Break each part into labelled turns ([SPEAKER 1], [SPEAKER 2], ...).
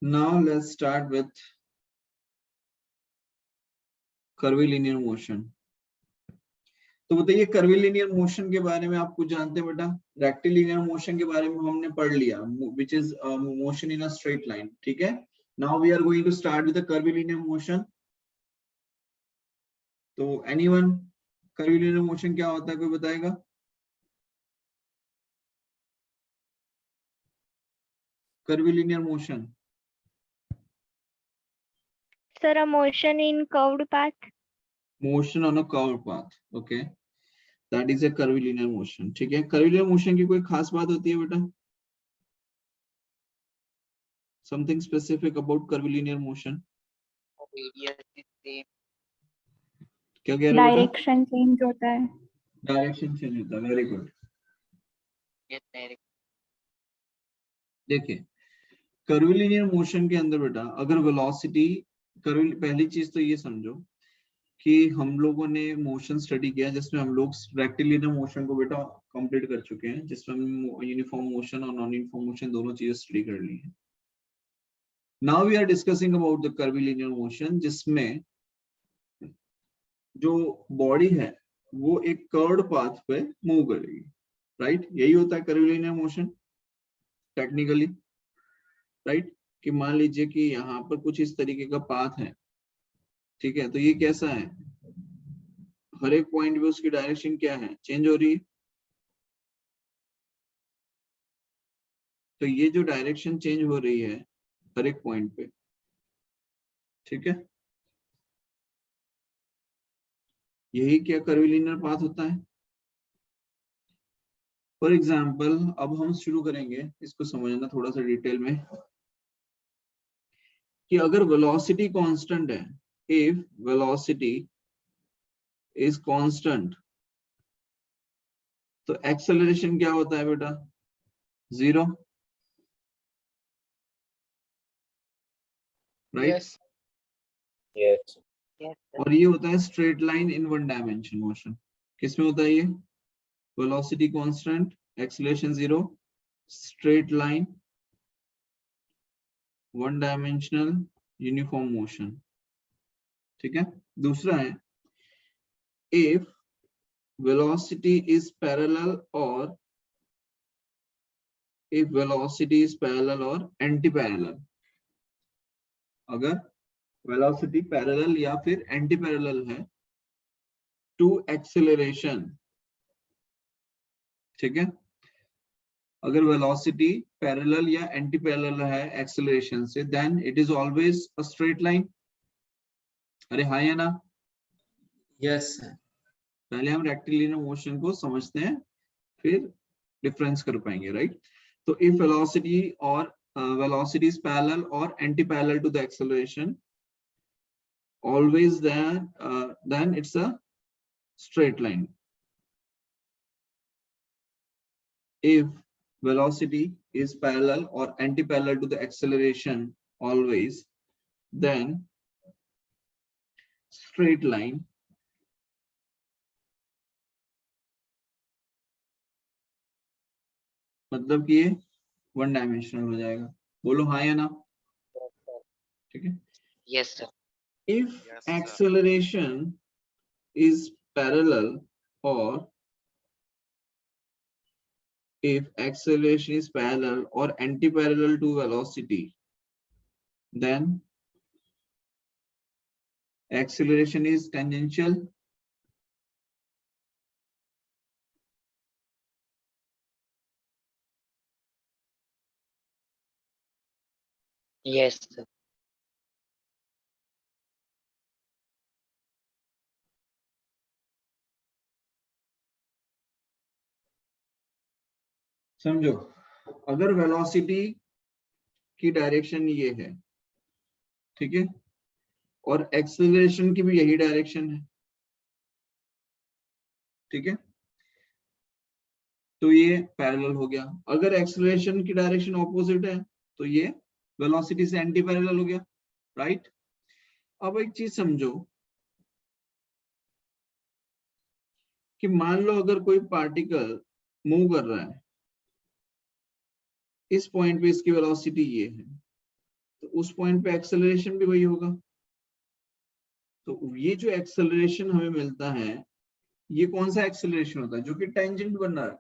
[SPEAKER 1] Now let's start with curvilinear motion. तो बताइए curvilinear motion के बारे में आप कुछ जानते हैं बेटा? रेक्टिलिनियर मोशन के बारे में हमने पढ़ लिया, which is motion in a straight line, ठीक है। Now we are going to start with the curvilinear motion. तो एनीवन, कर्विलिनियर मोशन क्या होता है, कोई बताएगा? Curvilinear motion
[SPEAKER 2] Sir, a motion in curved path.
[SPEAKER 1] Motion on a curved path, okay, that is a curvilinear motion, ठीक है। Curvilinear motion की कोई खास बात होती है बेटा? Something specific about curvilinear motion? क्या कह रहे हो बेटा?
[SPEAKER 2] डायरेक्शन चेंज होता है।
[SPEAKER 1] डायरेक्शन चेंज होता है, वेरी गुड। देखिए कर्विलिनियर मोशन के अंदर बेटा अगर वेलोसिटी पहली चीज तो ये समझो कि हम लोगों ने मोशन स्टडी किया जिसमें हम लोग रेक्टिलिनियर मोशन को बेटा कंप्लीट कर चुके हैं, जिसमें हम यूनिफॉर्म मोशन और नॉन यूनिफॉर्म मोशन दोनों चीजें स्टडी कर ली है। Now we are discussing about the curvilinear motion, जिसमें जो बॉडी है वो एक कर्व्ड पाथ पे मूव करेगी, राइट? यही होता है कर्विलिनियर मोशन टेक्निकली, राइट? कि मान लीजिए कि यहाँ पर कुछ इस तरीके का पाथ है, ठीक है, तो ये कैसा है, हर एक पॉइंट पे उसकी डायरेक्शन क्या है, चेंज हो रही है। तो ये जो डायरेक्शन चेंज हो रही है हर एक पॉइंट पे, ठीक है, यही क्या कर्विलिनियर पाथ होता है। फॉर एग्जाम्पल अब हम शुरू करेंगे इसको समझना थोड़ा सा डिटेल में कि अगर वेलोसिटी कांस्टेंट है, इफ वेलोसिटी इज कांस्टेंट, तो एक्सेलरेशन क्या होता है बेटा? 0, राइट?
[SPEAKER 3] Yes.
[SPEAKER 1] और ये होता है straight line in one dimension motion. किसमें होता है ये? Velocity constant, acceleration 0, straight line, one dimensional uniform motion, ठीक है। दूसरा है if velocity is parallel or if velocity is parallel or anti-parallel, अगर velocity parallel या फिर anti-parallel है to acceleration, ठीक है, अगर velocity parallel या anti-parallel है acceleration से, then it is always a straight line। अरे हाँ या ना?
[SPEAKER 3] Yes, sir.
[SPEAKER 1] पहले हम रेक्टिलिनियर मोशन को समझते हैं फिर डिफरेंस कर पाएंगे, राइट? तो इफ वेलोसिटी और velocity is parallel or anti-parallel to the acceleration, always then it's a straight line. If velocity is parallel or anti-parallel to the acceleration always, then straight line मतलब कि ये one dimensional हो जाएगा। बोलो हाँ या ना? ठीक है।
[SPEAKER 3] Yes, sir.
[SPEAKER 1] If
[SPEAKER 4] Yes, sir.
[SPEAKER 1] acceleration is parallel or if acceleration is parallel or anti-parallel to velocity, then acceleration is tangential.
[SPEAKER 3] Yes, sir.
[SPEAKER 1] समझो, अगर वेलोसिटी की डायरेक्शन ये है, ठीक है, और एक्सेलरेशन की भी यही डायरेक्शन है, ठीक है, तो ये पैरेलल हो गया। अगर एक्सेलरेशन की डायरेक्शन ऑपोजिट है तो ये वेलोसिटी से एंटी पैरेलल हो गया, राइट? अब एक चीज समझो कि मान लो अगर कोई पार्टिकल मूव कर रहा है, इस पॉइंट पे इसकी वेलोसिटी ये है, तो उस पॉइंट पे एक्सेलरेशन भी वही होगा। तो ये जो एक्सेलरेशन हमें मिलता है, ये कौन सा एक्सेलरेशन होता है? जो कि टेंजेंट बन रहा है।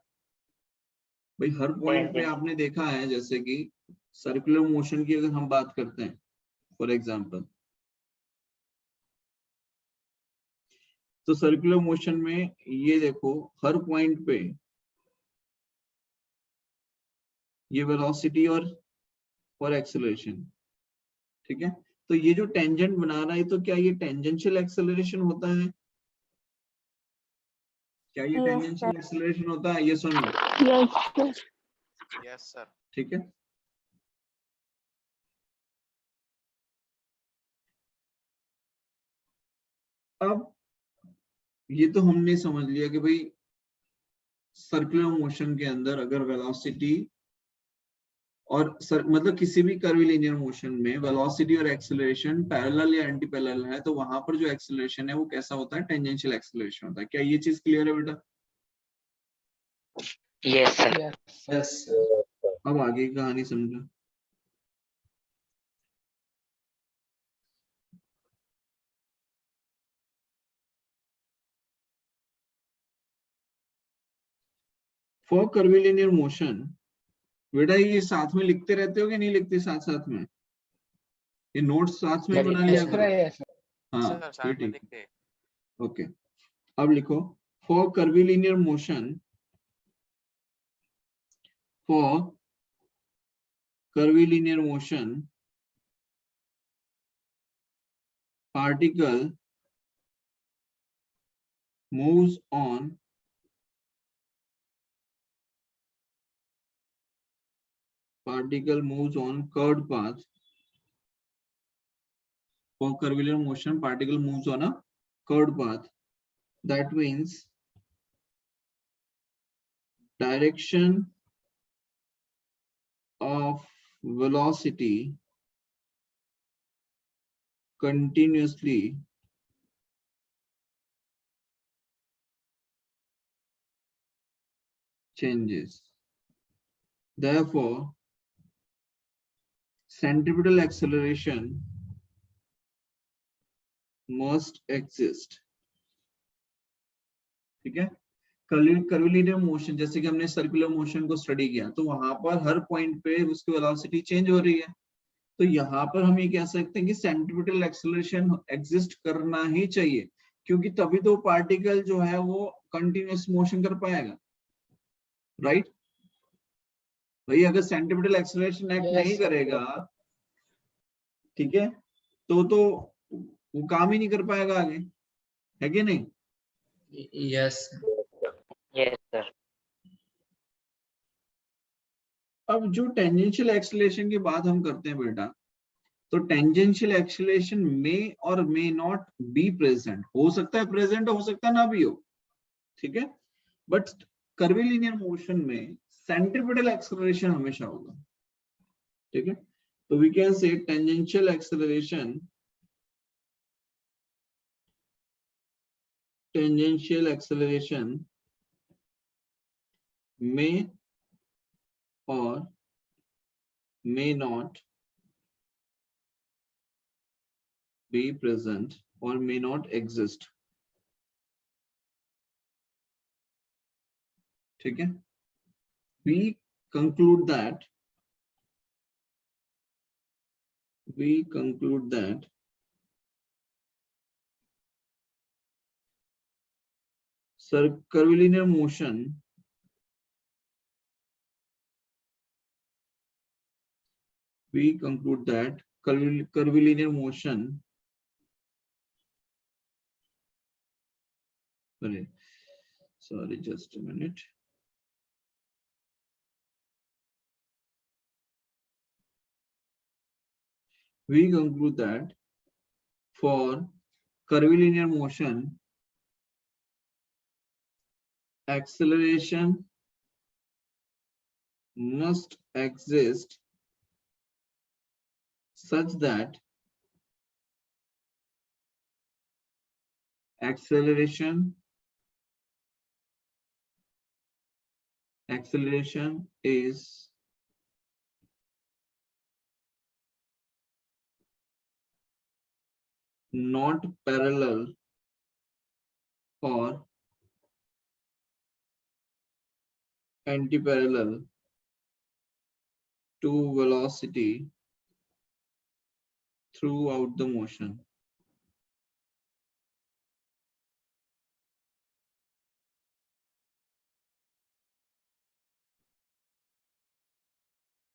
[SPEAKER 1] भाई हर पॉइंट पे आपने देखा है, जैसे कि सर्कुलर मोशन की अगर हम बात करते हैं फॉर एग्जांपल, तो सर्कुलर मोशन में ये देखो हर पॉइंट पे ये वेलोसिटी और एक्सेलरेशन, ठीक है। तो ये जो टेंजेंट बना रहा है, तो क्या ये टेंजेंशियल एक्सेलरेशन होता है? क्या ये
[SPEAKER 2] Yes,
[SPEAKER 1] टेंजेंशियल एक्सेलरेशन होता है? ये सुनो,
[SPEAKER 2] Yes, sir.
[SPEAKER 3] Yes, sir.
[SPEAKER 1] ठीक है। अब ये तो हमने समझ लिया कि भाई सर्कुलर मोशन के अंदर अगर वेलोसिटी मतलब किसी भी कर्वीलिनियर मोशन में वेलोसिटी और एक्सेलरेशन पैरेलल या एंटी पैरेलल है, तो वहां पर जो एक्सेलरेशन है वो कैसा होता है? टेंजेंशियल एक्सेलरेशन होता है। क्या ये चीज क्लियर है बेटा?
[SPEAKER 3] Yes, sir.
[SPEAKER 1] यस। अब आगे की कहानी समझो। फॉर कर्वीलिनियर मोशन, बेटा ये साथ में लिखते रहते हो कि नहीं लिखते साथ साथ में? ये नोट्स साथ में बना लिया करो। हाँ
[SPEAKER 3] Sir,
[SPEAKER 1] फिर
[SPEAKER 3] साथ में
[SPEAKER 1] ठीक
[SPEAKER 3] लिखते हैं।
[SPEAKER 1] है, ओके। अब लिखो, for curvilinear motion, for curvilinear motion, particle moves on curved path. For curvilinear motion, particle moves on a curved path. That means direction of velocity continuously changes. Therefore, centripetal acceleration must exist. ठीक है। Curvilinear motion, जैसे कि हमने circular motion को study किया, तो वहां पर हर पॉइंट पे उसकी वेलोसिटी चेंज हो रही है। तो यहाँ पर हम ये कह सकते हैं कि सेंट्रीपिटल एक्सेलरेशन एग्जिस्ट करना ही चाहिए, क्योंकि तभी तो पार्टिकल जो है वो कंटिन्यूअस मोशन कर पाएगा, राइट। भाई अगर सेंट्रीपिटल एक्सेलरेशन एक्ट नहीं करेगा, ठीक है, तो वो काम ही नहीं कर पाएगा आगे, है कि नहीं?
[SPEAKER 4] Yes.
[SPEAKER 3] Yes, sir.
[SPEAKER 1] अब जो टेंजेंशियल एक्सेलरेशन की बात हम करते हैं बेटा, तो टेंजेंशियल एक्सेलरेशन में और मे नॉट बी प्रेजेंट, हो सकता है प्रेजेंट, हो सकता है ना भी हो, ठीक है। बट कर्वीलिनियर मोशन में सेंट्रीपिटल एक्सेलरेशन हमेशा होगा, ठीक है। तो we can say tangential acceleration may or may not be present or may not exist, ठीक है। we conclude that curvilinear motion curvilinear motion, sorry, just a minute. We conclude that for curvilinear motion, acceleration must exist such that acceleration is not parallel or anti-parallel to velocity throughout the motion.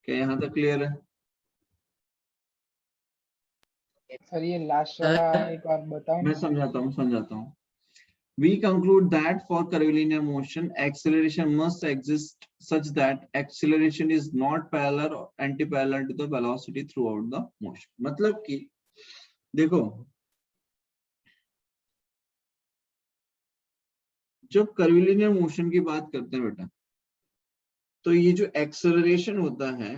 [SPEAKER 1] क्या यहाँ तक clear है?
[SPEAKER 5] Sir ये last वाला एक बार बताओ।
[SPEAKER 1] मैं समझाता हूँ। We conclude that for curvilinear motion, acceleration must exist such that acceleration is not parallel or anti-parallel to the velocity throughout the motion. मतलब कि देखो, जब curvilinear motion की बात करते हैं बेटा, तो ये जो acceleration होता है,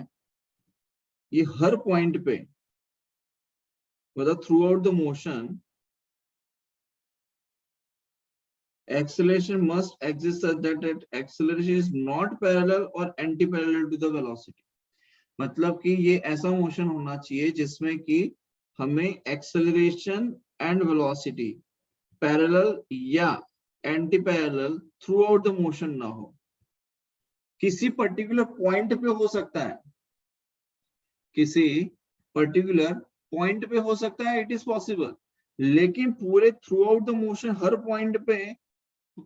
[SPEAKER 1] ये हर पॉइंट पे, मतलब throughout the motion, acceleration must exist such that acceleration is not parallel or anti-parallel to the velocity. मतलब कि ये ऐसा मोशन होना चाहिए जिसमें कि हमें एक्सेलरेशन एंड वेलोसिटी पैरेलल या anti parallel through out the motion ना हो। किसी पर्टिकुलर पॉइंट पे हो सकता है, किसी पर्टिकुलर पॉइंट पे हो सकता है, इट इज पॉसिबल, लेकिन पूरे through out the motion her point पे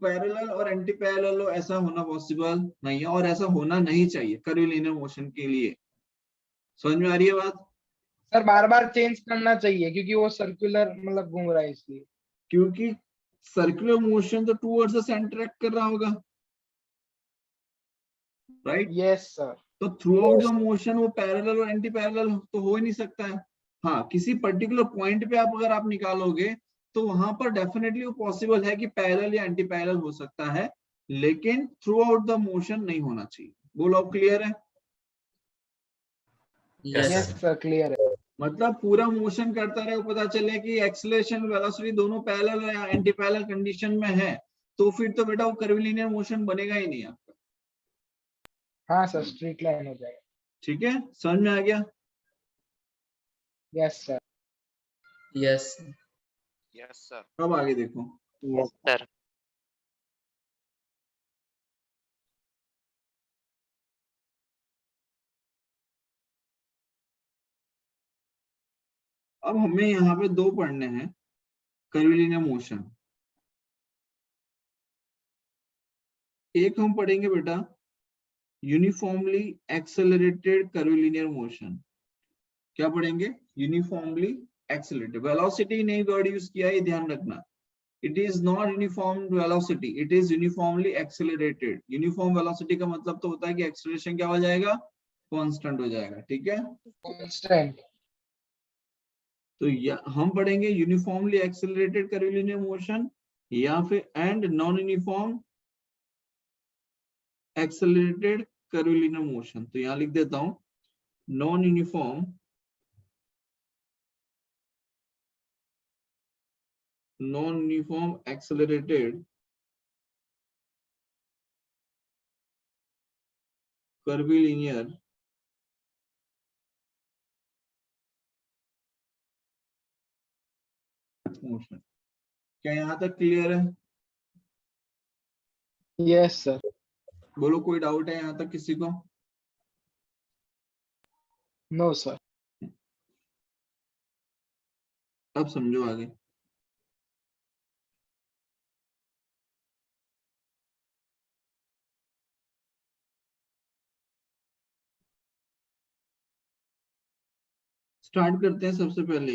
[SPEAKER 1] पैरेलल और एंटी पैरेलल हो, ऐसा होना पॉसिबल नहीं है और ऐसा होना नहीं चाहिए कर्वीलिनियर मोशन के लिए। समझ में आ रही है बात?
[SPEAKER 5] सर बार बार चेंज करना चाहिए क्योंकि वो सर्कुलर मतलब घूम रहा है इसलिए।
[SPEAKER 1] क्योंकि सर्कुलर मोशन तो टूवर्ड्स द सेंटर एक्ट कर रहा होगा, राइट?
[SPEAKER 5] Yes sir.
[SPEAKER 1] तो थ्रू आउट द मोशन वो पैरेलल और एंटी पैरेलल तो हो ही नहीं सकता है। हाँ, किसी पर्टिकुलर पॉइंट पे अगर आप निकालोगे तो वहां पर डेफिनेटली वो पॉसिबल है कि पैरेलल या एंटी पैरेलल हो सकता है, लेकिन थ्रू आउट द मोशन नहीं होना चाहिए। बोलो, क्लियर है?
[SPEAKER 5] यस सर क्लियर है।
[SPEAKER 1] मतलब पूरा मोशन करता रहे, पता चले कि एक्सेलरेशन वेलोसिटी दोनों पैरेलल या एंटी पैरेलल कंडीशन में है, तो फिर तो बेटा वो कर्वीलिनियर मोशन बनेगा ही नहीं आपका।
[SPEAKER 5] हाँ सर स्ट्रेट लाइन हो जाएगा।
[SPEAKER 1] ठीक है, समझ में आ गया?
[SPEAKER 5] Yes sir.
[SPEAKER 4] Yes.
[SPEAKER 3] Yes, sir.
[SPEAKER 1] अब आगे देखो।
[SPEAKER 3] Yes, sir.
[SPEAKER 1] अब हमें यहाँ पे दो पढ़ने हैं कर्वीलिनियर मोशन। एक हम पढ़ेंगे बेटा यूनिफॉर्मली एक्सेलरेटेड कर्वीलिनियर मोशन। क्या पढ़ेंगे? Uniformly accelerated. वेलोसिटी नहीं वर्ड यूज किया, ये ध्यान रखना। It is not uniform velocity, it is uniformly accelerated. Uniform velocity का मतलब तो होता है कि एक्सेलरेशन क्या हो जाएगा? कांस्टेंट हो जाएगा। ठीक है,
[SPEAKER 5] कांस्टेंट।
[SPEAKER 1] तो हम पढ़ेंगे यूनिफॉर्मली एक्सेलरेटेड कर्वीलिनियर मोशन या फिर and non uniform accelerated curvilinear motion. तो यहां लिख देता हूं non uniform accelerated curvilinear motion. क्या यहां तक क्लियर है?
[SPEAKER 5] Yes sir.
[SPEAKER 1] बोलो, कोई डाउट है यहां तक किसी को?
[SPEAKER 5] No sir.
[SPEAKER 1] अब समझो आगे। स्टार्ट करते हैं सबसे पहले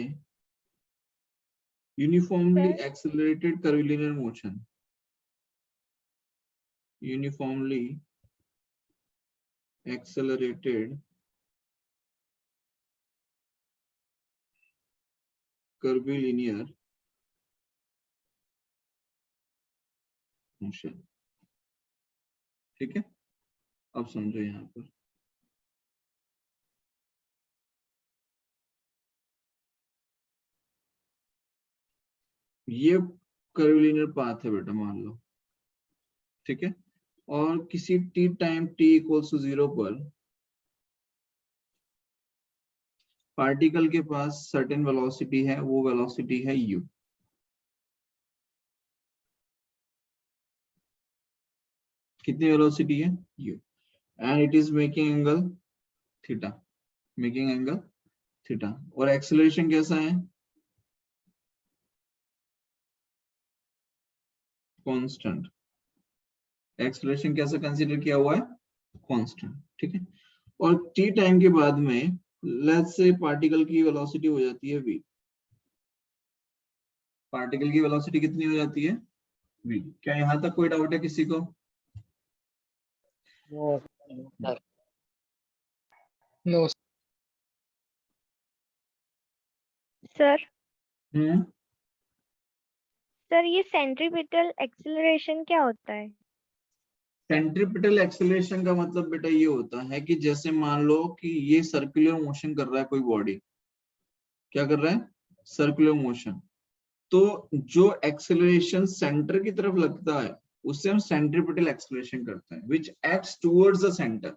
[SPEAKER 1] uniformly accelerated curvilinear motion. Uniformly accelerated curvilinear motion. ठीक है, अब समझो यहाँ पर ये कर्वीलिनियर पाथ है बेटा, मान लो। ठीक है, और किसी T time t equals to 0 पर पार्टिकल के पास सर्टेन वेलोसिटी है, वो वेलोसिटी है u। कितनी वेलोसिटी है u, and it is making angle theta, making angle theta. और एक्सेलरेशन कैसा है, कांस्टेंट। एक्सेलरेशन कैसा कंसीडर किया हुआ है, कांस्टेंट, ठीक है। और t टाइम के बाद में लेट्स से पार्टिकल की वेलोसिटी हो जाती है v। पार्टिकल की वेलोसिटी कितनी हो जाती है v। क्या यहां तक कोई डाउट है किसी को?
[SPEAKER 3] सर
[SPEAKER 5] नो
[SPEAKER 2] सर
[SPEAKER 1] हम्म,
[SPEAKER 2] सर ये सेंट्रीपिटल एक्सेलरेशन क्या होता है?
[SPEAKER 1] सेंट्रीपिटल एक्सेलरेशन का मतलब बेटा ये होता है कि जैसे मान लो कि ये सर्कुलर मोशन कर रहा है कोई बॉडी, क्या कर रहा है, सर्कुलर मोशन। तो जो एक्सेलरेशन सेंटर की तरफ लगता है उससे हम सेंट्रीपिटल एक्सेलरेशन करते हैं, which acts towards the centre.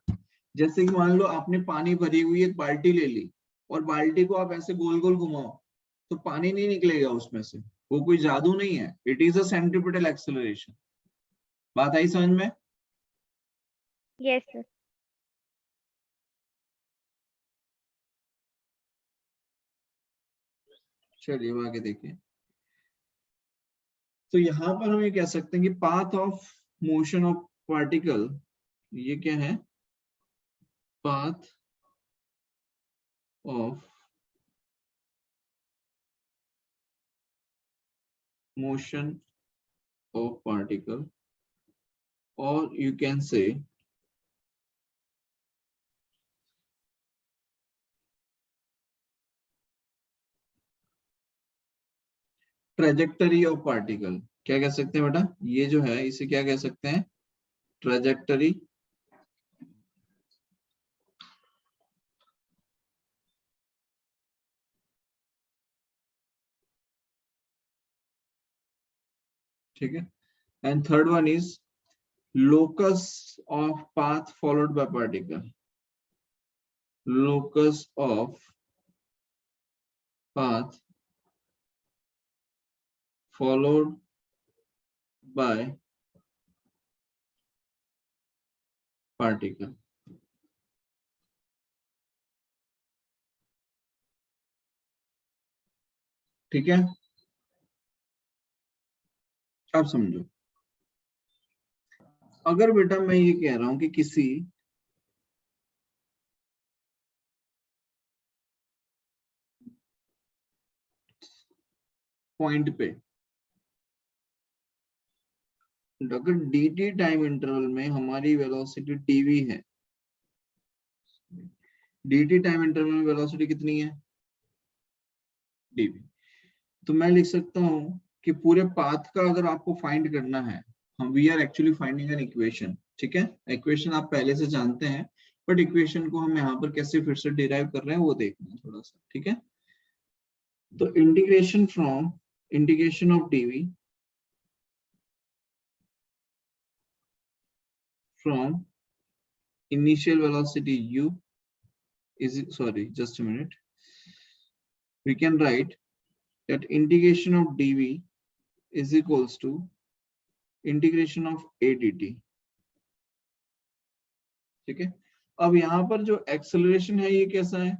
[SPEAKER 1] जैसे कि मान लो आपने पानी भरी हुई एक बाल्टी ले ली और बाल्टी को आप ऐसे गोल गोल घुमाओ तो पानी नहीं निकलेगा उसमें से, वो कोई जादू नहीं है, it is a centripetal acceleration. बात आई समझ में?
[SPEAKER 2] Yes sir.
[SPEAKER 1] चलिए अब आगे देखिए। तो यहाँ पर हम ये कह सकते हैं कि path of motion of particle, ये क्या है, path of motion of particle, और you can say trajectory of particle. क्या कह सकते हैं बेटा, ये जो है इसे क्या कह सकते हैं, ट्रेजेक्टरी ठीक है। And third one is locus of path followed by particle, locus of path followed by particle। ठीक है, अब समझो। अगर बेटा मैं ये कह रहा हूं कि किसी पॉइंट पे अगर dt टाइम इंटरवल में हमारी वेलोसिटी dv है, dt टाइम इंटरवल में वेलोसिटी कितनी है, dv, तो मैं लिख सकता हूं कि पूरे पाथ का अगर आपको फाइंड करना है, हम we are actually finding an equation, ठीक है। इक्वेशन आप पहले से जानते हैं, बट इक्वेशन को हम यहाँ पर कैसे फिर से डिराइव कर रहे हैं वो देखना है थोड़ा सा, ठीक है। तो integration of dv from initial velocity u is, sorry, just a minute, we can write that integration of dv is equals to integration of a dt, ठीक है। अब यहाँ पर जो एक्सेलरेशन है ये कैसा है,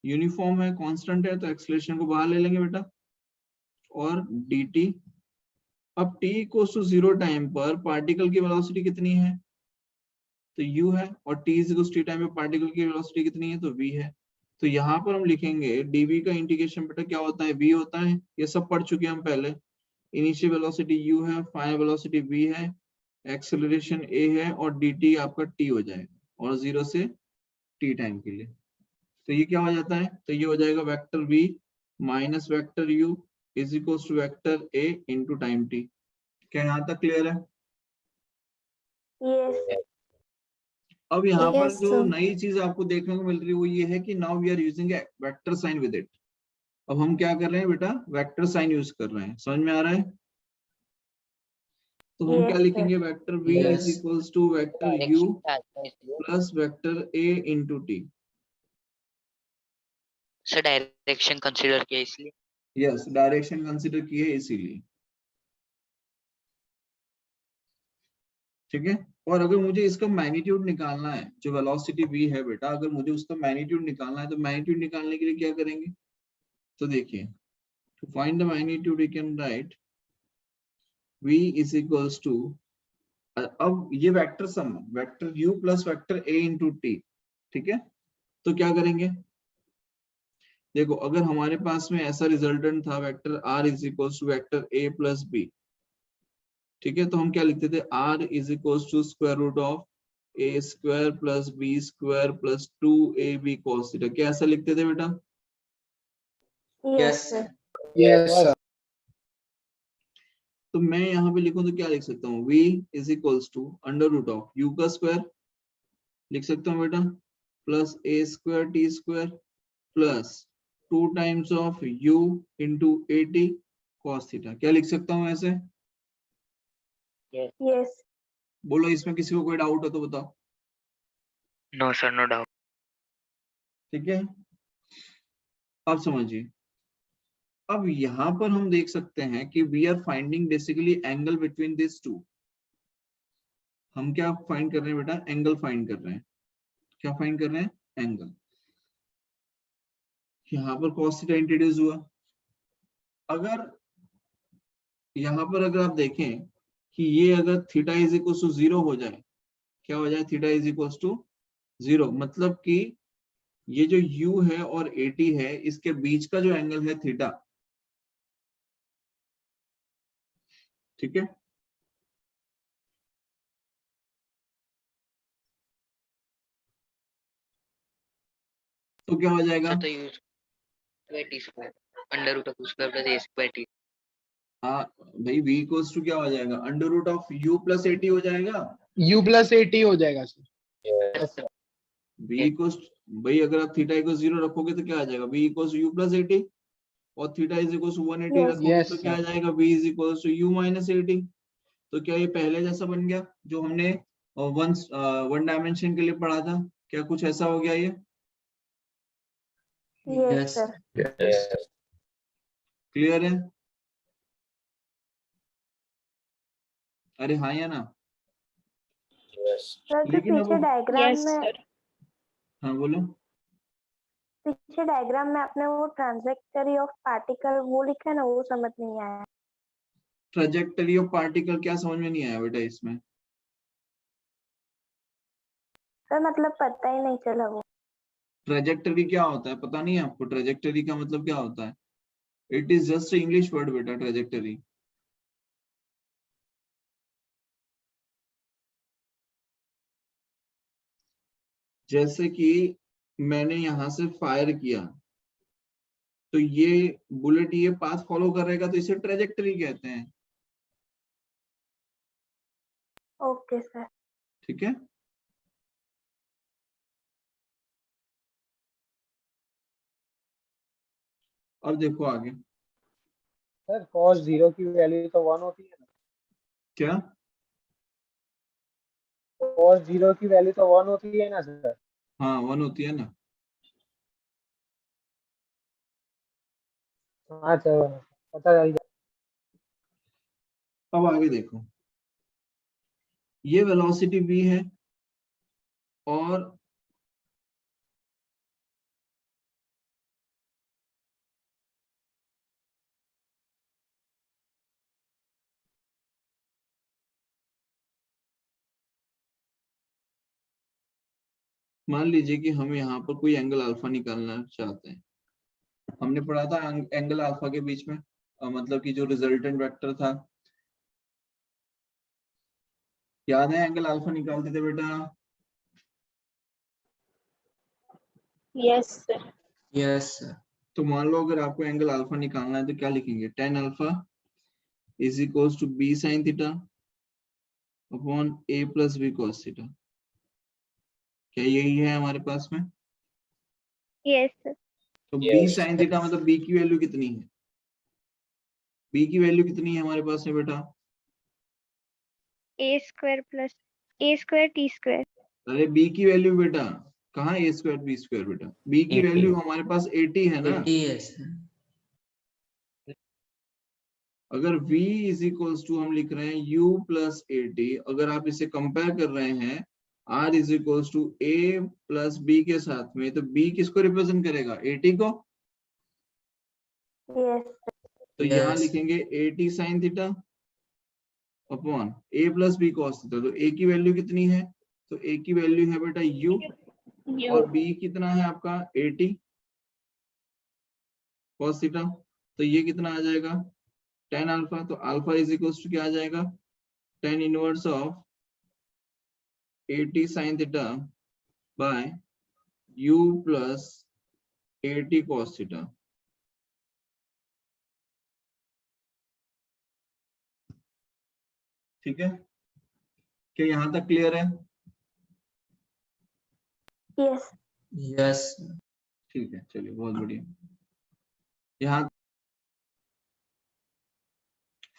[SPEAKER 1] यूनिफॉर्म है, कांस्टेंट है, तो एक्सेलरेशन को बाहर ले लेंगे बेटा, और dt। अब t इक्वल्स टू 0 टाइम पर पार्टिकल की वेलोसिटी कितनी है, तो u है, और t इक्वल्स टू टाइम पे पार्टिकल की वेलोसिटी कितनी है, तो v है। तो यहाँ पर हम लिखेंगे dv का इंटीग्रेशन बेटा क्या होता है, v होता है, ये सब पढ़ चुके हैं हम पहले। इनिशियल वेलोसिटी u है, फाइनल वेलोसिटी v है, एक्सेलरेशन a है, और dt आपका t हो जाएगा, और 0 से t टाइम के लिए। तो ये क्या हो जाता है, तो ये हो जाएगा vector v minus vector u is equals to vector a into time t। क्या यहाँ तक क्लियर है?
[SPEAKER 2] यस
[SPEAKER 1] अब यहाँ पर
[SPEAKER 2] Yes,
[SPEAKER 1] जो
[SPEAKER 2] sir.
[SPEAKER 1] नई चीज आपको देखने को मिल रही है वो ये है कि now we are using vector sign with it. अब हम क्या कर रहे हैं बेटा, वेक्टर साइन यूज कर रहे हैं, समझ में आ रहा है? तो हम क्या
[SPEAKER 2] Yes,
[SPEAKER 1] लिखेंगे, vector v
[SPEAKER 4] Yes.
[SPEAKER 1] Is equals to vector u
[SPEAKER 3] direction क्या आता है इसलिए?
[SPEAKER 1] Plus vector a into T.
[SPEAKER 6] Sir direction consider किया इसलिए।
[SPEAKER 1] यस, डायरेक्शन कंसिडर की है इसीलिए, ठीक है। और अगर मुझे इसका मैग्नीट्यूड निकालना है, जो वेलोसिटी v है बेटा, अगर मुझे उसका मैग्नीट्यूड निकालना है तो मैग्नीट्यूड निकालने के लिए क्या करेंगे, तो देखिए, to find the magnitude we can write v is equals to, अब ये वेक्टर सम है, vector u plus vector a into t, ठीक है। तो क्या करेंगे, देखो अगर हमारे पास में ऐसा रिजल्टेंट था vector r is equals to vector a plus b, ठीक है, तो हम क्या लिखते थे, r is equals to square root of a square plus b square plus 2ab cos theta, क्या ऐसा लिखते थे बेटा।
[SPEAKER 4] Yes, sir.
[SPEAKER 5] Yes sir.
[SPEAKER 1] तो मैं यहाँ पे लिखूं तो क्या लिख सकता हूँ, v is equals to under root of u का स्क्वायर लिख सकता हूँ बेटा, plus a square t square plus 2 times of u into at cos theta, क्या लिख सकता हूँ ऐसे।
[SPEAKER 2] यस।
[SPEAKER 1] बोलो इसमें किसी को कोई डाउट है तो बताओ,
[SPEAKER 6] नो सर, नो डाउट।
[SPEAKER 1] ठीक है। अब समझिए, अब यहाँ पर हम देख सकते हैं कि we are finding basically angle between this two, हम क्या फाइंड कर रहे हैं बेटा, एंगल फाइंड कर रहे हैं, क्या फाइंड कर रहे हैं, एंगल। यहाँ पर cos थीटा इंट्रोड्यूस हुआ, अगर यहाँ पर अगर आप देखें कि ये अगर थीटा इज इक्वल टू 0 हो जाए, क्या हो जाए, थीटा इज इक्वल टू 0, मतलब कि ये जो u है और at है, इसके बीच का जो एंगल है थीटा, ठीक है। तो क्या हो जाएगा,
[SPEAKER 6] सर तो U square T square under root of square plus A square T.
[SPEAKER 1] हाँ भाई, v इक्वल्स टू क्या हो जाएगा, under root of u plus at हो जाएगा।
[SPEAKER 5] u प्लस एटी हो जाएगा sir.
[SPEAKER 4] Yes, sir.
[SPEAKER 1] v equals, भाई अगर आप थीटा इक्वल्स 0 रखोगे तो क्या आ जाएगा, v इक्वल्स u प्लस 80, और थीटा इज इक्वल्स 180
[SPEAKER 2] Yes.
[SPEAKER 1] रखोगे
[SPEAKER 5] Yes,
[SPEAKER 1] तो क्या आ
[SPEAKER 5] sir.
[SPEAKER 1] जाएगा, v is equals to u minus 80। तो क्या ये पहले जैसा बन गया जो हमने वन डायमेंशन के लिए पढ़ा था, क्या कुछ ऐसा हो गया ये,
[SPEAKER 2] yes
[SPEAKER 4] Yes.
[SPEAKER 2] Sir.
[SPEAKER 4] Yes.
[SPEAKER 1] Clear है, अरे हाँ या ना।
[SPEAKER 4] Yes.
[SPEAKER 2] सर जो
[SPEAKER 1] लेकिन
[SPEAKER 2] पीछे
[SPEAKER 1] अब,
[SPEAKER 2] डायग्राम
[SPEAKER 7] Yes,
[SPEAKER 2] में,
[SPEAKER 7] sir.
[SPEAKER 1] हाँ बोलो,
[SPEAKER 2] पीछे डायग्राम में आपने वो ट्रांजेक्टरी ऑफ पार्टिकल वो लिखा है ना, वो समझ नहीं आया।
[SPEAKER 1] ट्रेजेक्टरी ऑफ पार्टिकल क्या समझ में नहीं आया बेटा इसमें,
[SPEAKER 2] सर मतलब पता ही नहीं चला वो।
[SPEAKER 1] ट्रेजेक्टरी क्या होता है पता नहीं है आपको, ट्रेजेक्टरी का मतलब क्या होता है, it is just English word बेटा, ट्रेजेक्टरी। जैसे कि मैंने यहां से फायर किया, तो ये बुलेट ये पाथ फॉलो करेगा तो इसे ट्रेजेक्टरी कहते हैं,
[SPEAKER 2] ओके सर।
[SPEAKER 1] ठीक है। अब देखो आगे,
[SPEAKER 8] सर cos 0 की वैल्यू तो 1 होती है ना,
[SPEAKER 1] क्या,
[SPEAKER 8] cos 0 की वैल्यू तो 1 होती है ना सर।
[SPEAKER 1] हाँ 1 होती है ना।
[SPEAKER 8] हाँ सर, पता चल गया।
[SPEAKER 1] अब आगे देखो, ये वेलोसिटी v है, और मान लीजिए कि हम यहाँ पर कोई एंगल अल्फा निकालना चाहते हैं, हमने पढ़ा था एंगल अल्फा के बीच में मतलब कि जो रिजल्टेंट वेक्टर था, याद है एंगल अल्फा निकालते थे बेटा।
[SPEAKER 7] Yes, sir.
[SPEAKER 4] Yes, sir.
[SPEAKER 1] तो मान लो अगर आपको एंगल अल्फा निकालना है तो क्या लिखेंगे, tan alpha is equals to b sin theta upon a plus b cos theta, क्या यही है हमारे पास में।
[SPEAKER 2] Yes sir.
[SPEAKER 1] तो b
[SPEAKER 4] Yes.
[SPEAKER 1] sin थीटा मतलब b की वैल्यू कितनी है, b की वैल्यू कितनी है हमारे पास में बेटा,
[SPEAKER 2] ए square plus A square T square.
[SPEAKER 1] अरे b की वैल्यू बेटा, कहाँ a स्क्वायर b स्क्वायर बेटा, b की
[SPEAKER 4] 80
[SPEAKER 1] वैल्यू हमारे पास 80 है ना।
[SPEAKER 4] 80 है सर।
[SPEAKER 1] अगर v इज इक्वल्स टू हम लिख रहे हैं u प्लस 80, अगर आप इसे कंपेयर कर रहे हैं r is equals to a plus b के साथ में, तो b किसको रिप्रेजेंट करेगा, 80 को।
[SPEAKER 2] यस
[SPEAKER 1] तो यहाँ
[SPEAKER 4] Yes.
[SPEAKER 1] लिखेंगे 80 sine theta upon a plus b cos theta. तो a की वैल्यू कितनी है, तो a की वैल्यू है बेटा u, और b कितना है आपका 80 कॉस थीटा। तो ये कितना आ जाएगा, tan अल्फा। तो अल्फा इज इक्वल्स टू क्या आ जाएगा, tan inverse of 80 sine theta by u plus 80 cos theta. ठीक है, क्या यहाँ तक क्लियर है।
[SPEAKER 2] Yes
[SPEAKER 4] Yes.
[SPEAKER 1] ठीक है, चलिए बहुत बढ़िया। यहाँ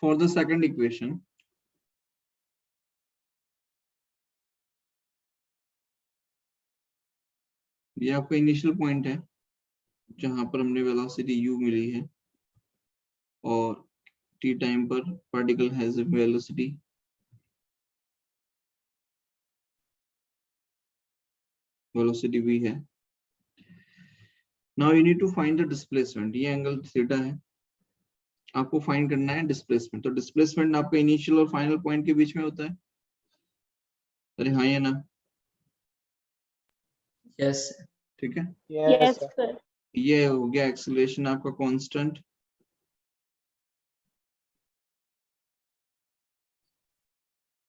[SPEAKER 1] फॉर द सेकंड इक्वेशन, ये आपका इनिशियल पॉइंट है जहां पर हमने वेलोसिटी u मिली है और t टाइम पर पार्टिकल हैज वेलोसिटी v है। Now you need to find the displacement. ये एंगल थीटा है, आपको फाइंड करना है डिस्प्लेसमेंट। तो डिस्प्लेसमेंट आपका इनिशियल और फाइनल पॉइंट के बीच में होता है। अरे हाँ या ना,
[SPEAKER 4] Yes.
[SPEAKER 1] ठीक है।
[SPEAKER 7] Yes,
[SPEAKER 8] sir.
[SPEAKER 7] sir.
[SPEAKER 1] ये हो गया एक्सेलरेशन आपका कांस्टेंट।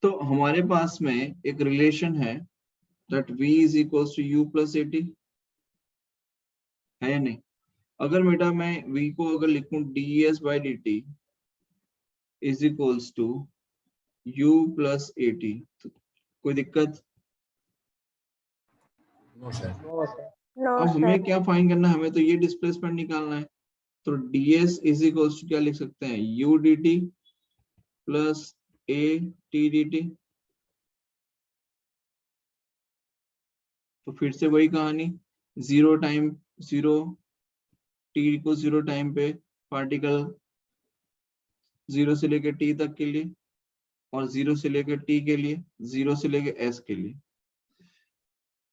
[SPEAKER 1] तो हमारे पास में एक रिलेशन है that v is equals to u plus 80 है या नहीं। अगर बेटा मैं v को अगर लिखूं ds by dt is equals to u plus 80, तो कोई दिक्कत।
[SPEAKER 4] No sir.
[SPEAKER 8] No, sir.
[SPEAKER 2] No
[SPEAKER 1] अब
[SPEAKER 2] सर
[SPEAKER 1] हमें क्या फाइंड करना है, हमें तो ये डिस्प्लेसमेंट निकालना है। तो ds is equals to क्या लिख सकते हैं, u dt plus a t dt। तो फिर से वही कहानी, जीरो टाइम जीरो, टी को जीरो टाइम पे पार्टिकल 0 से लेकर t तक के लिए, और 0 से लेकर t के लिए, 0 से लेकर s के लिए।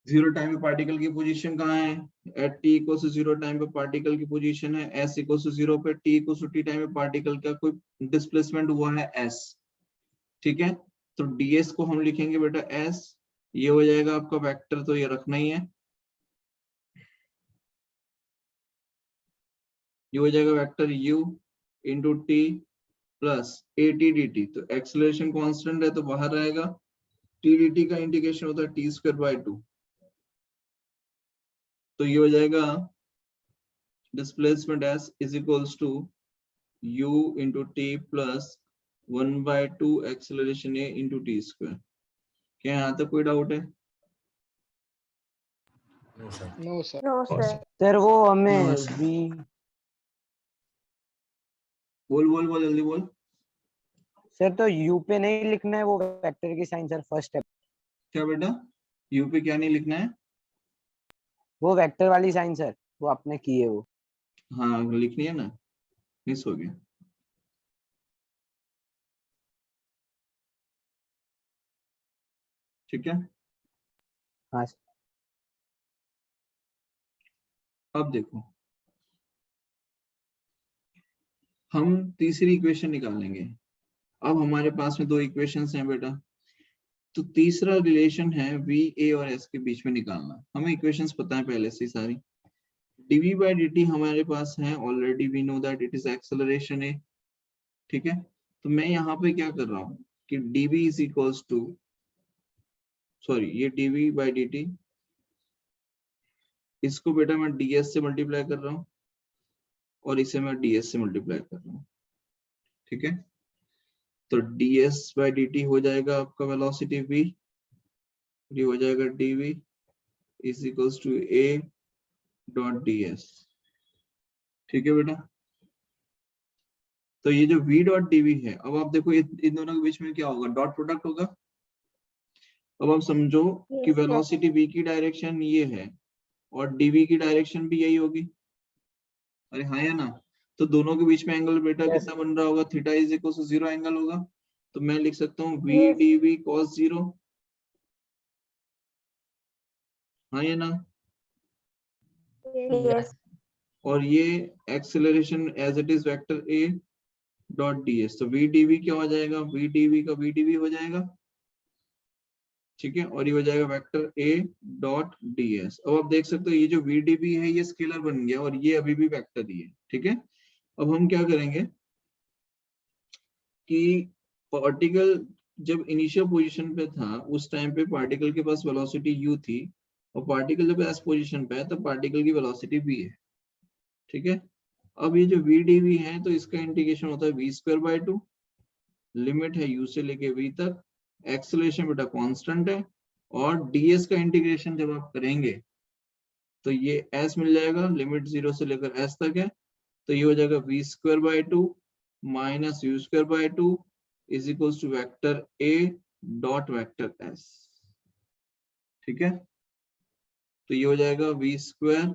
[SPEAKER 1] जीरो टाइम पे पार्टिकल की पोजीशन कहाँ है, at t equal to 0 time पे पार्टिकल की पोजीशन है s इक्वल टू 0 पे, t equal to t time पे पार्टिकल का कोई डिस्प्लेसमेंट हुआ है s। ठीक है, तो ds को हम लिखेंगे बेटा s, ये हो जाएगा आपका वेक्टर, तो ये रखना ही है, ये हो जाएगा vector u into t plus A T D T. तो एक्सेलरेशन कांस्टेंट है तो बाहर रहेगा, टी डी टी का इंटीग्रेशन होता है टी स्क्वायर बाय 2। तो ये हो जाएगा displacement s is equals to u into t plus 1/2 acceleration a into t square. क्या यहाँ तक कोई डाउट है।
[SPEAKER 4] No sir.
[SPEAKER 5] No sir.
[SPEAKER 2] No sir
[SPEAKER 8] sir वो
[SPEAKER 4] No,
[SPEAKER 8] हमें
[SPEAKER 4] sir.
[SPEAKER 8] v
[SPEAKER 1] बोल बोल बोल जल्दी बोल।
[SPEAKER 8] सर तो u पे नहीं लिखना है वो वेक्टर की साइन सर, फर्स्ट स्टेप।
[SPEAKER 1] क्या बेटा, u पे क्या नहीं लिखना है,
[SPEAKER 8] वो वेक्टर वाली साइन सर, वो आपने की है वो।
[SPEAKER 1] हाँ लिखनी है ना, मिस हो गया। ठीक है,
[SPEAKER 8] हाँ सर।
[SPEAKER 1] अब देखो हम तीसरी इक्वेशन निकालेंगे। अब हमारे पास में दो इक्वेशंस हैं बेटा, तो तीसरा रिलेशन है v a और s के बीच में निकालना। हमें इक्वेशंस पता है पहले से सारी। dv by dt हमारे पास है already, we know that it is acceleration a। ठीक है, तो मैं यहाँ पे क्या कर रहा हूँ कि dv is equals to, sorry ये dv by dt, इसको बेटा मैं ds से मल्टीप्लाई कर रहा हूँ और इसे मैं ds से मल्टीप्लाई कर रहा हूँ। ठीक है, तो ds by dt हो जाएगा आपका वेलोसिटी v, ये हो जाएगा dv is equals to a dot ds। ठीक है बेटा, तो ये जो v डॉट dv है, अब आप देखो इन दोनों के बीच में क्या होगा, डॉट प्रोडक्ट होगा। अब आप समझो कि
[SPEAKER 2] Yes, sir.
[SPEAKER 1] वेलोसिटी v की डायरेक्शन ये है और dv की डायरेक्शन भी यही होगी, अरे हाँ या ना? तो दोनों के बीच में एंगल बेटा
[SPEAKER 8] Yes.
[SPEAKER 1] कितना बन रहा होगा, theta is equal to 0 angle होगा। तो मैं लिख सकता हूँ v
[SPEAKER 2] Yes.
[SPEAKER 1] dv cos 0, हाँ या ना?
[SPEAKER 2] Yes.
[SPEAKER 1] और ये acceleration as it is vector a dot ds, तो v dv क्या हो जाएगा, v dv का v dv हो जाएगा, ठीक है, और ये हो जाएगा वेक्टर a डॉट ds। अब आप देख सकते हो ये जो v dv है ये स्केलर बन गया और ये अभी भी वेक्टर ही है, ठीक है। अब हम क्या करेंगे कि पार्टिकल जब इनिशियल पोजीशन पे था उस टाइम पे पार्टिकल के पास वेलोसिटी u थी, और पार्टिकल जब एस पोजीशन पे है तो पार्टिकल की वेलोसिटी v है, ठीक है। अब ये जो v dv है तो इसका इंटीग्रेशन होता है v स्क्वायर बाय 2, लिमिट है u से लेके v तक, एक्सेलरेशन बेटा कांस्टेंट है, और ds का इंटीग्रेशन जब आप करेंगे तो ये s मिल जाएगा, लिमिट 0 से लेकर s तक है, तो ये हो जाएगा v square by 2 minus u square by 2 is equals to vector a dot vector s, ठीक है। तो ये हो जाएगा v square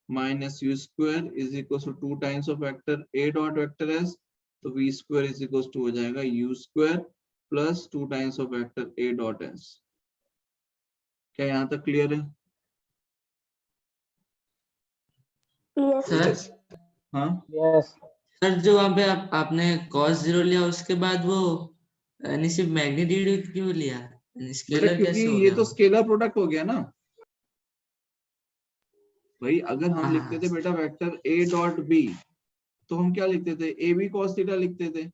[SPEAKER 1] minus u square is equals to 2 times of vector a dot vector s, तो v square is equals to हो जाएगा u square plus 2 times of vector a dot s। क्या यहाँ तक क्लियर है?
[SPEAKER 2] Yes.
[SPEAKER 4] सर
[SPEAKER 1] हाँ
[SPEAKER 8] Yes.
[SPEAKER 4] Sir जो वहाँ पे आपने cos 0 लिया उसके बाद वो यानी सिर्फ मैग्नीट्यूड क्यों लिया,
[SPEAKER 1] बेटा
[SPEAKER 4] स्केलर
[SPEAKER 1] क्योंकि
[SPEAKER 4] कैसे हो
[SPEAKER 1] ये
[SPEAKER 4] गया
[SPEAKER 1] तो
[SPEAKER 4] वो?
[SPEAKER 1] स्केलर प्रोडक्ट हो गया ना भाई। अगर हम
[SPEAKER 4] हाँ,
[SPEAKER 1] लिखते थे बेटा वेक्टर a डॉट b तो हम क्या लिखते थे, a b cos थीटा लिखते थे।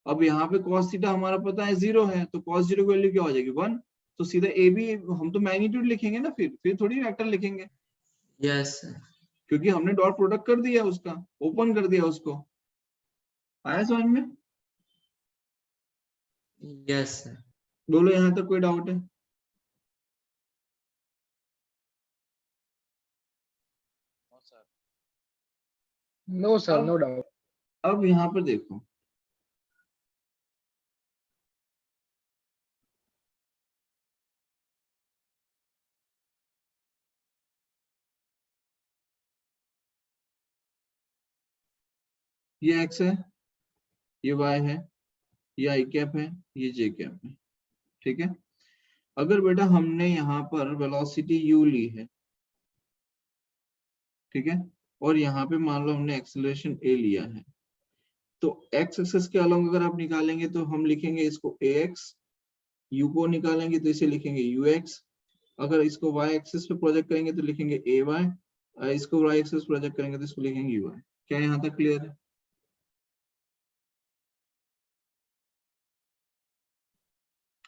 [SPEAKER 1] अब यहाँ पे cos थीटा हमारा पता है 0 है, तो cos 0 की वैल्यू क्या हो जाएगी 1, तो सीधा a b हम तो मैग्नीट्यूड लिखेंगे ना, फिर थोड़ी वेक्टर लिखेंगे,
[SPEAKER 4] यस
[SPEAKER 1] क्योंकि हमने डॉट प्रोडक्ट कर दिया, उसका ओपन कर दिया उसको। आया समझ में?
[SPEAKER 4] Yes sir.
[SPEAKER 1] बोलो यहाँ तक कोई डाउट है?
[SPEAKER 3] No, sir.
[SPEAKER 5] No, sir, no doubt.
[SPEAKER 1] अब यहाँ पर देखो, ये x है, ये y है, ये i कैप है, ये j कैप है, ठीक है। अगर बेटा हमने यहाँ पर वेलोसिटी u ली है, ठीक है, और यहाँ पे मान लो हमने एक्सेलरेशन a लिया है, तो x एक्सिस के अलॉन्ग अगर आप निकालेंगे तो हम लिखेंगे इसको ax, u को निकालेंगे तो इसे लिखेंगे ux, अगर इसको y एक्सिस पे प्रोजेक्ट करेंगे तो लिखेंगे ay, इसको y एक्सिस प्रोजेक्ट करेंगे तो इसको लिखेंगे uy। क्या यहाँ तक क्लियर है?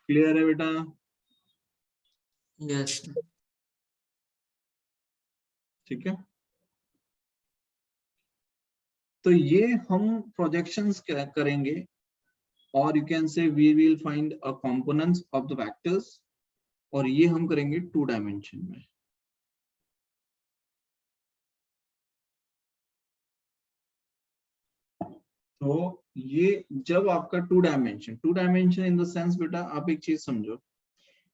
[SPEAKER 1] क्लियर है बेटा?
[SPEAKER 4] यस
[SPEAKER 1] ठीक है, तो ये हम प्रोजेक्शंस करेंगे, और you can say we will find a components of the vectors, और ये हम करेंगे 2 डायमेंशन में। तो ये जब आपका 2 डायमेंशन इन द सेंस बेटा आप एक चीज समझो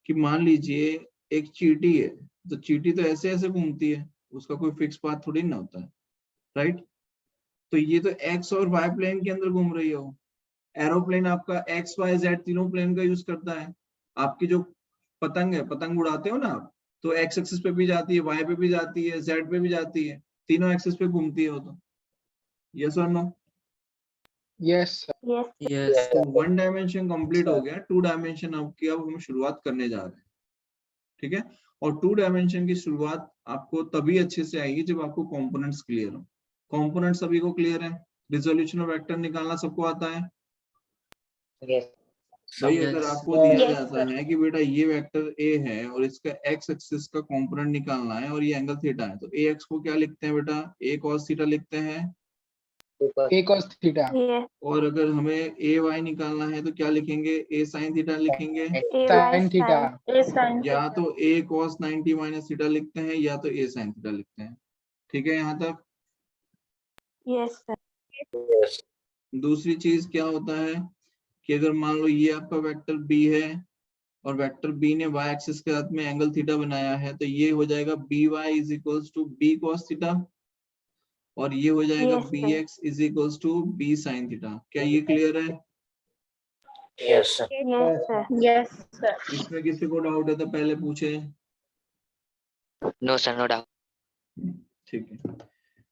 [SPEAKER 1] कि मान लीजिए एक चींटी है, तो चींटी तो ऐसे ऐसे घूमती है, उसका कोई फिक्स पाथ थोड़ी ना होता है, राइट। तो ये तो एक्स और वाई प्लेन के अंदर घूम रही है वो। एरोप्लेन आपका एक्स वाई जेड तीनों प्लेन का यूज करता है। आपकी जो पतंग है, पतंग उड़ाते हो ना आप, तो एक्स एक्सिस पे भी जाती है, वाई पे भी जाती है, जेड पे भी जाती है, तीनों एक्सिस पे घूमती है वो तो। यस और no?
[SPEAKER 5] Yes, sir.
[SPEAKER 2] Yes.
[SPEAKER 4] Yes
[SPEAKER 1] तो 1 डायमेंशन कंप्लीट हो गया, 2 डायमेंशन आपकी अब हम शुरुआत करने जा रहे हैं, ठीक है। और 2 डायमेंशन की शुरुआत आपको तभी अच्छे से आएगी जब आपको कंपोनेंट्स क्लियर हो। कंपोनेंट्स सभी को क्लियर है, रिजोल्यूशन ऑफ वेक्टर निकालना सबको आता है।
[SPEAKER 6] Yes.
[SPEAKER 1] भाई
[SPEAKER 4] Yes.
[SPEAKER 1] अगर आपको दिया
[SPEAKER 2] Yes,
[SPEAKER 1] जाता है कि बेटा ये वेक्टर a है और इसका x एक्सिस का कंपोनेंट निकालना है और ये एंगल थीटा है, तो ax को क्या लिखते हैं बेटा, a cos थीटा लिखते हैं।
[SPEAKER 5] A cos theta.
[SPEAKER 2] Yes.
[SPEAKER 1] और अगर हमें ay निकालना है तो क्या लिखेंगे, a sin थीटा लिखेंगे,
[SPEAKER 2] AY
[SPEAKER 5] Sin theta.
[SPEAKER 7] A sin
[SPEAKER 1] या तो a cos 90 माइनस थीटा लिखते हैं या तो a sin थीटा लिखते हैं, ठीक है यहाँ तक।
[SPEAKER 2] Yes, sir.
[SPEAKER 4] यस
[SPEAKER 1] दूसरी चीज क्या होता है कि अगर मान लो ये आपका वेक्टर b है और वेक्टर बी ने y एक्सिस के साथ में एंगल थीटा बनाया है, तो ये हो जाएगा by is equals to b cos theta, और ये हो जाएगा
[SPEAKER 2] Yes, sir.
[SPEAKER 1] bx is equals to b sin theta. क्या ये क्लियर है?
[SPEAKER 2] Yes, sir.
[SPEAKER 7] Yes, sir.
[SPEAKER 1] इसमें किसी को डाउट है तो पहले पूछे।
[SPEAKER 6] No, sir, no doubt.
[SPEAKER 1] ठीक है,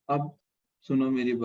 [SPEAKER 1] अब सुनो मेरी बात।